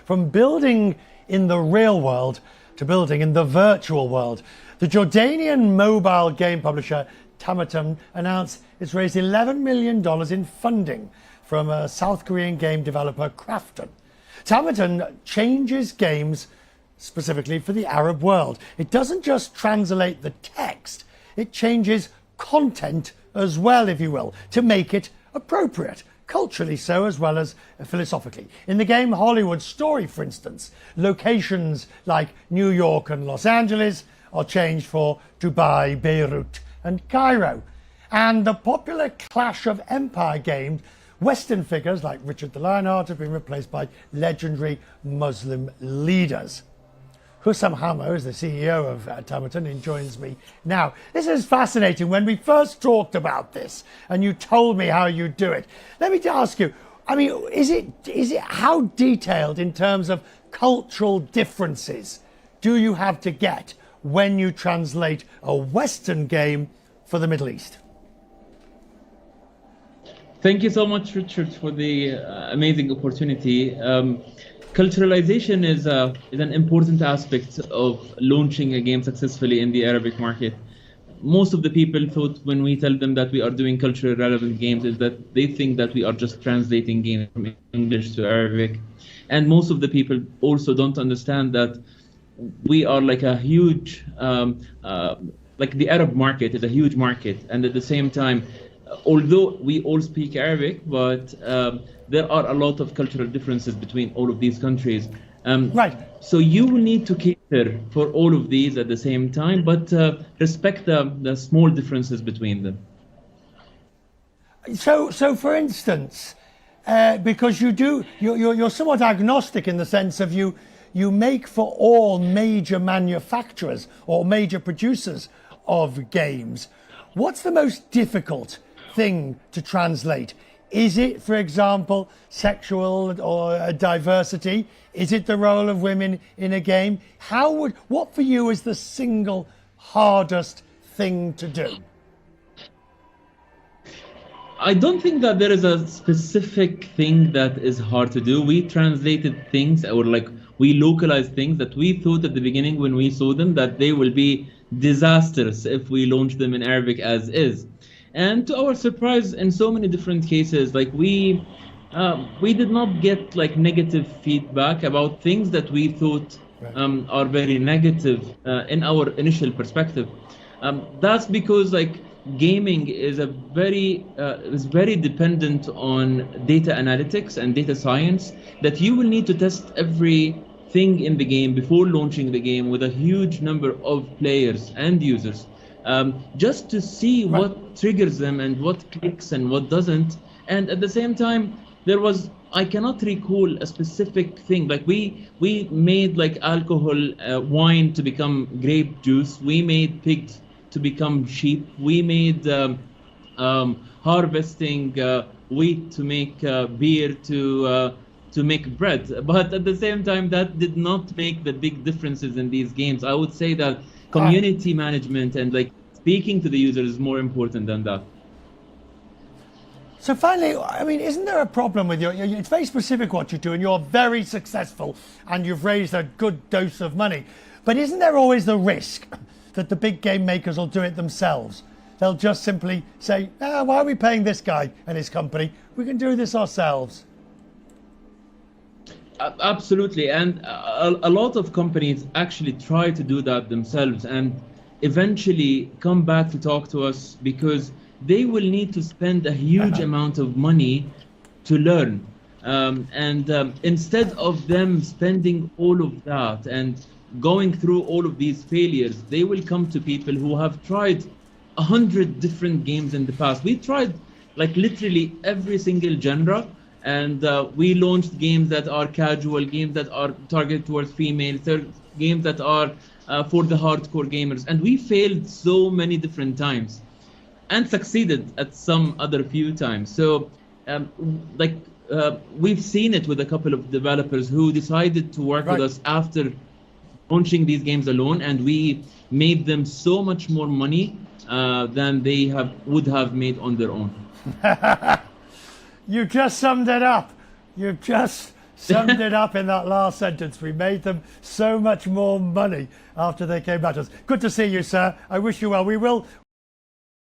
from building in the real world to building in the virtual world. The Jordanian mobile game publisher Tamatan announced it's raised $11 million in funding from a South Korean game developer, Krafton. Tamatan changes games specifically for the Arab world. It doesn't just translate the text, it changes content as well, if you will, to make it appropriate, culturally so as well as philosophically. In the game Hollywood Story, for instance, locations like New York and Los Angeles are changed for Dubai, Beirut and Cairo. And the popular Clash of Empire game, Western figures like Richard the Lionheart have been replaced by legendary Muslim leaders. Hussam Hammer is the CEO of Tamatan and joins me now. This is fascinating. When we first talked about this and you told me how you do it, let me ask you, I mean, is it how detailed in terms of cultural differences do you have to get when you translate a Western game for the Middle East? Thank you so much, Richard, for the amazing opportunity. Culturalization is an important aspect of launching a game successfully in the Arabic market. Most of the people thought when we tell them that we are doing culturally relevant games is that they think that we are just translating games from English to Arabic. And most of the people also don't understand that we are like a huge, like the Arab market is a huge market. And at the same time, although we all speak Arabic, but there are a lot of cultural differences between all of these countries. Right. So you need to cater for all of these at the same time, but respect the small differences between them. So for instance, because you're somewhat agnostic in the sense of you make for all major manufacturers or major producers of games. What's the most difficult thing to translate? Is it, for example, sexual or diversity? Is it the role of women in a game? What for you is the single hardest thing to do? I don't think that there is a specific thing that is hard to do. We translated things, or like we localized things that we thought at the beginning when we saw them that they will be disastrous if we launch them in Arabic as is. And to our surprise, in so many different cases, like we did not get like negative feedback about things that we thought are very negative in our initial perspective. That's because like gaming is very dependent on data analytics and data science, that you will need to test everything in the game before launching the game with a huge number of players and users. Just to see what triggers them and what clicks and what doesn't. And at the same time, I cannot recall a specific thing. Like we made like alcohol, wine to become grape juice. We made pigs to become sheep. We made harvesting wheat to make beer to make bread. But at the same time, that did not make the big differences in these games. I would say that community management and like speaking to the user is more important than that. So finally, I mean, isn't there a problem with it's very specific what you do and you're very successful and you've raised a good dose of money, but isn't there always the risk that the big game makers will do it themselves? They'll just simply say, why are we paying this guy and his company? We can do this ourselves. Absolutely, and a lot of companies actually try to do that themselves and eventually come back to talk to us because they will need to spend a huge amount of money to learn. Instead of them spending all of that and going through all of these failures, they will come to people who have tried 100 different games in the past. We tried like literally every single genre. And we launched games that are casual, games that are targeted towards females, games that are for the hardcore gamers. And we failed so many different times and succeeded at some other few times. So we've seen it with a couple of developers who decided to work with us after launching these games alone. And we made them so much more money than they would have made on their own. You just summed it up. You've just summed it up in that last sentence. We made them so much more money after they came back to us. Good to see you, sir. I wish you well. We will